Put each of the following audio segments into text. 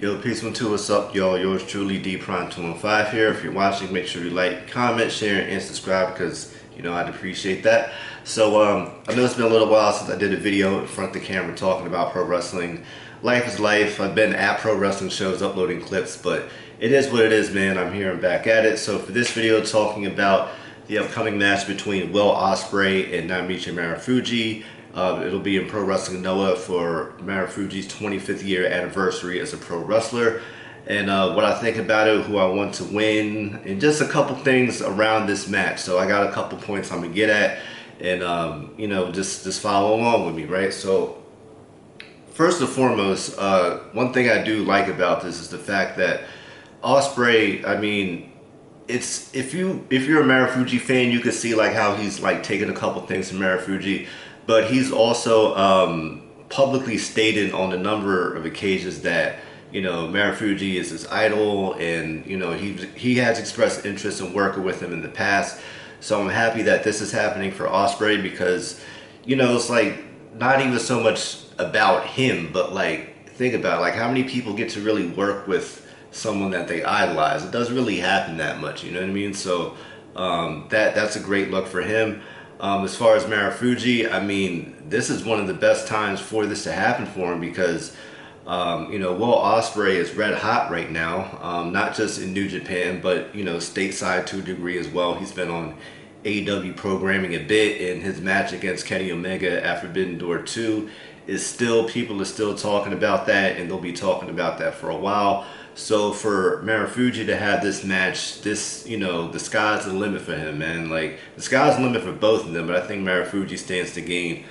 Yo, peace one two, what's up, y'all? Yours truly, D Prime 215 here. If you're watching, make sure you like, comment, share, and subscribe because I'd appreciate that. I know it's been a little while since I did a video in front of the camera talking about pro wrestling. Life is life. I've been at pro wrestling shows uploading clips, but it is what it is, man. I'm here and back at it. So for this video, talking about the upcoming match between Will Ospreay and Naomichi Marufuji. It'll be in Pro Wrestling Noah for Marufuji's 25th year anniversary as a pro wrestler. And what I think about it, who I want to win, and just a couple things around this match. So I got a couple points I'm going to get at, and just follow along with me, right? So first and foremost, one thing I do like about this is the fact that Ospreay, I mean, it's if you're a Marufuji fan, you can see like how he's like taking a couple things from Marufuji, but he's also publicly stated on a number of occasions that Marufuji is his idol, and he has expressed interest in working with him in the past. So I'm happy that this is happening for Ospreay because it's like not even so much about him, but like think about it, like how many people get to really work with someone that they idolize. It doesn't really happen that much, you know what I mean? So that's a great look for him. As far as Marufuji, I mean, this is one of the best times for this to happen for him because Will Ospreay is red hot right now, not just in New Japan, but stateside to a degree as well. He's been on AEW programming a bit, and his match against Kenny Omega at Forbidden Door 2 is still, people are still talking about that, and they'll be talking about that for a while. So for Marufuji to have this match, the sky's the limit for him, man. Like, the sky's the limit for both of them, but I think Marufuji stands to gain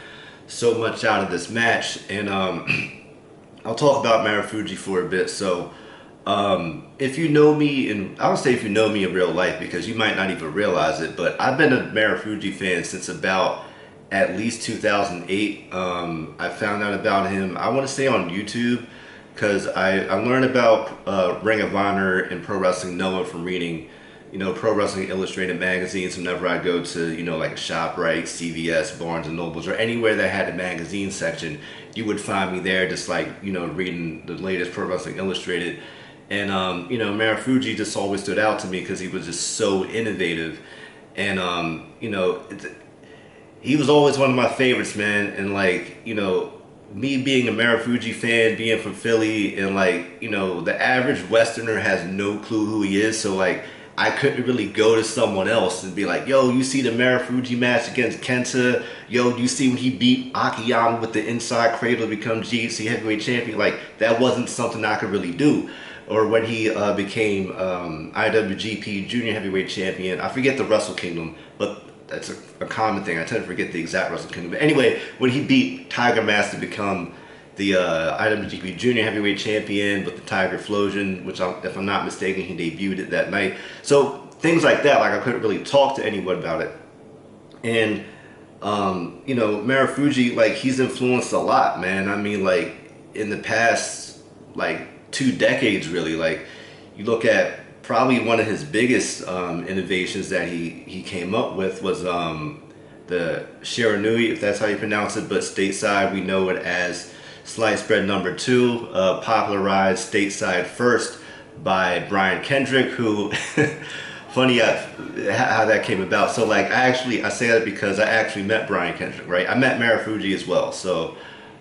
so much out of this match. And I'll talk about Marufuji for a bit. So if you know me, and I would say if you know me in real life, because you might not even realize it, but I've been a Marufuji fan since about at least 2008. I found out about him, I want to say on YouTube, because I learned about Ring of Honor and Pro Wrestling Noah from reading, Pro Wrestling Illustrated magazines whenever I go to, like a ShopRite, CVS, Barnes & Nobles, or anywhere that had a magazine section. You would find me there just like, reading the latest Pro Wrestling Illustrated. And, Marufuji just always stood out to me because he was just so innovative. And, he was always one of my favorites, man. And like, me being a Marufuji fan, being from Philly, and like, the average Westerner has no clue who he is. So like, I couldn't really go to someone else and be like, yo, you see the Marufuji match against Kenta? Yo, do you see when he beat Akiyama with the inside cradle to become GHC heavyweight champion? Like, that wasn't something I could really do. Or when he became IWGP junior heavyweight champion. I forget the Wrestle Kingdom, but that's a common thing. I tend to forget the exact Wrestle Kingdom. But anyway, when he beat Tiger Mask to become the IWGP Junior Heavyweight Champion with the Tiger Explosion, which if I'm not mistaken, he debuted it that night. So things like that, like I couldn't really talk to anyone about it. And, Marufuji, like he's influenced a lot, man. I mean, like in the past, like 2 decades really, like you look at probably one of his biggest innovations that he came up with was the Shiranui, if that's how you pronounce it, but stateside we know it as sliced bread number 2, popularized stateside first by Brian Kendrick, who funny how that came about. So like I say that because I actually met Brian Kendrick, right? I met Marufuji as well. So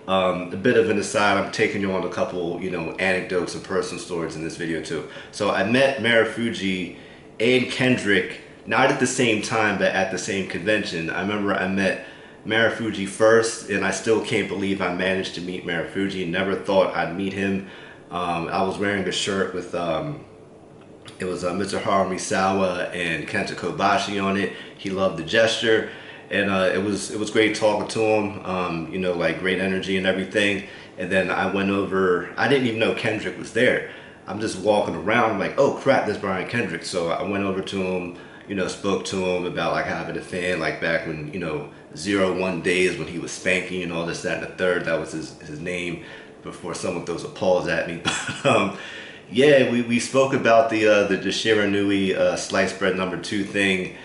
a bit of an aside, I'm taking you on a couple, anecdotes and personal stories in this video too. So I met Marufuji and Kendrick, not at the same time, but at the same convention. I remember I met Marufuji first, and I still can't believe I managed to meet Marufuji. Never thought I'd meet him. I was wearing a shirt with, it was Mitsuharu Misawa and Kenta Kobashi on it. He loved the gesture. And it was great talking to him, like great energy and everything. And then I went over, I didn't even know Kendrick was there. I'm just walking around, I'm like, oh crap, there's Brian Kendrick. So I went over to him, spoke to him about like having a fan, like back when, 01 days when he was spanking and all this, that, and the third. That was his name before someone throws a pause at me. Yeah, we spoke about the Shiranui sliced bread number 2 thing.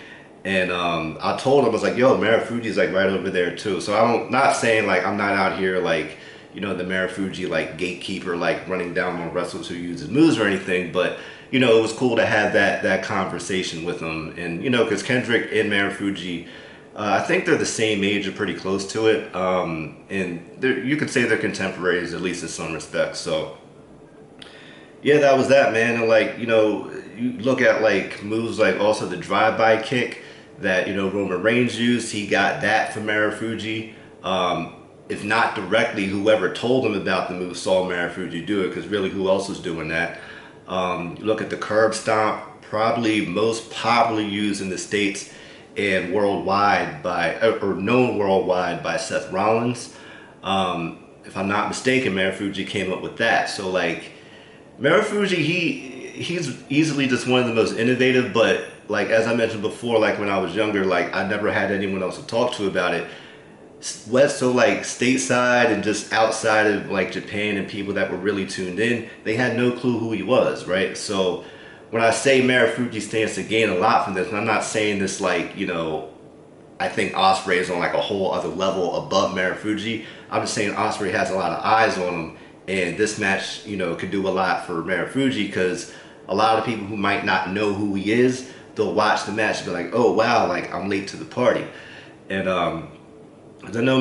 And I told him, I was like, yo, Marufuji's like right over there too. So I'm not saying like I'm not out here like you know, the Marufuji like gatekeeper, like running down on wrestlers who use his moves or anything, but you know, it was cool to have that conversation with him. And you know, because Kendrick and Marufuji, I think they're the same age or pretty close to it, and you could say they're contemporaries at least in some respects. So yeah, that was that, man. And like, you know, you look at like moves like also the drive-by kick that, you know, Roman Reigns used. He got that from Marufuji. If not directly, whoever told him about the move saw Marufuji do it, because really, who else was doing that? You look at the curb stomp, probably most popularly used in the States and worldwide by, or known worldwide by Seth Rollins. If I'm not mistaken, Marufuji came up with that. So like, Marufuji, he's easily just one of the most innovative, but like as I mentioned before, like when I was younger, like I never had anyone else to talk to about it. So like stateside and just outside of like Japan and people that were really tuned in, they had no clue who he was, right? So when I say Marufuji stands to gain a lot from this, and I'm not saying this like, you know, I think Ospreay is on like a whole other level above Marufuji. I'm just saying Ospreay has a lot of eyes on him, and this match, you know, could do a lot for Marufuji, because a lot of people who might not know who he is, they'll watch the match and be like, oh wow, like I'm late to the party. And as I know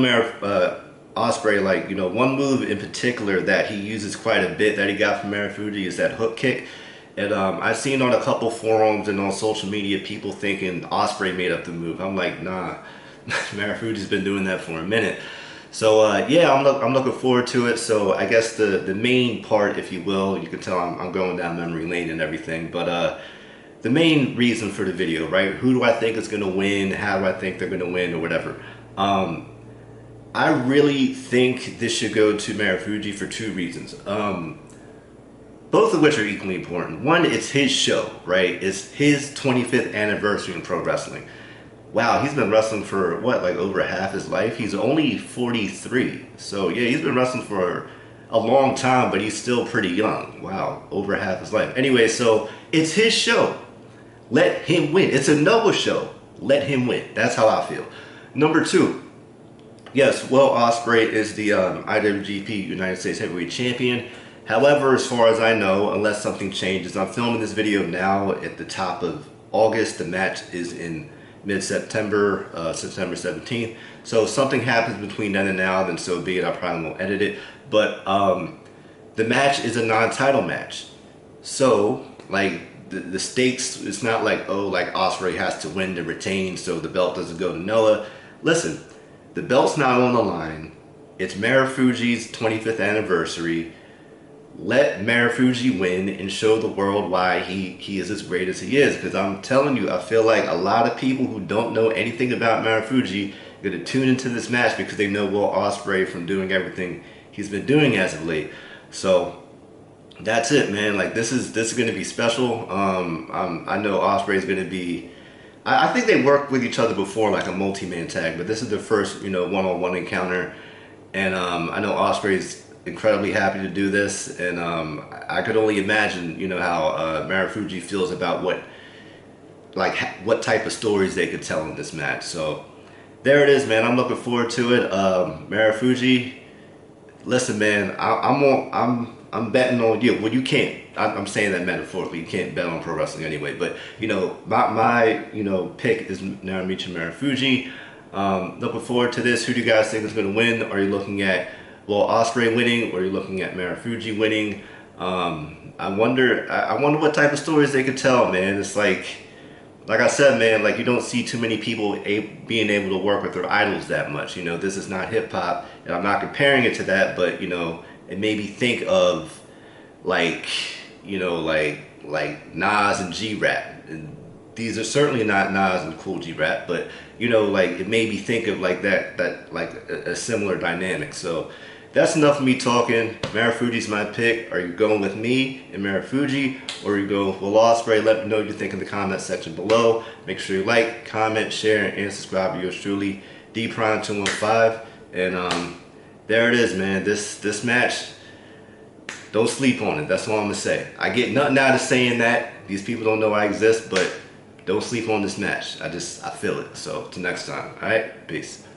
Ospreay, like, you know, one move in particular that he uses quite a bit that he got from Marufuji is that hook kick. And I've seen on a couple forums and on social media people thinking Ospreay made up the move. I'm like, nah, Marufuji's been doing that for a minute. So yeah, I'm looking forward to it. So I guess the main part, if you will, you can tell I'm going down memory lane and everything. But the main reason for the video, right? Who do I think is going to win? How do I think they're going to win, or whatever? I really think this should go to Marufuji for two reasons. Both of which are equally important. One, it's his show, right? It's his 25th anniversary in pro wrestling. Wow, he's been wrestling for what, like over half his life? He's only 43. So yeah, he's been wrestling for a long time, but he's still pretty young. Wow, over half his life. Anyway, so it's his show. Let him win. It's a Noah show. Let him win. That's how I feel. Number two, yes, Will Ospreay is the IWGP United States Heavyweight Champion. However, as far as I know, unless something changes, I'm filming this video now at the top of August. The match is in mid-September, September 17th. So if something happens between then and now, then so be it. I probably won't edit it. But the match is a non-title match. So, like, the stakes, it's not like, oh, like Ospreay has to win to retain so the belt doesn't go to Noah. Listen, the belt's not on the line. It's Marufuji's 25th anniversary. Let Marufuji win and show the world why he is as great as he is. Because I'm telling you, I feel like a lot of people who don't know anything about Marufuji are going to tune into this match because they know Will Ospreay from doing everything he's been doing as of late. So that's it, man. Like this is going to be special. I know Ospreay is going to be. I think they worked with each other before, like a multi-man tag, but this is their first, you know, one-on-one encounter. And I know Ospreay's incredibly happy to do this, and I could only imagine, you know, how Marufuji feels about what type of stories they could tell in this match. So there it is, man. I'm looking forward to it. Marufuji, listen, man, I'm betting on you. Well, you can't. I'm saying that metaphorically. You can't bet on pro wrestling anyway. But you know, my you know pick is Narumichi Marufuji. Looking forward to this. Who do you guys think is going to win? Are you looking at Will Ospreay winning, or are you looking at Marufuji winning? I wonder what type of stories they could tell, man. It's like I said, man, like you don't see too many people being able to work with their idols that much. You know, this is not hip hop, and I'm not comparing it to that, but you know, it made me think of like, you know, like Nas and G-Rap. And these are certainly not Nas and Cool G-Rap, but you know, like it made me think of like that like a similar dynamic. So that's enough of me talking. Marufuji's my pick. Are you going with me and Marufuji, or are you going with Will Ospreay? Let me know what you think in the comment section below. Make sure you like, comment, share, and subscribe to yours truly, DPrime215. And there it is, man. This match, don't sleep on it. That's all I'm gonna say. I get nothing out of saying that. These people don't know I exist, but don't sleep on this match. I feel it. So till next time. All right, peace.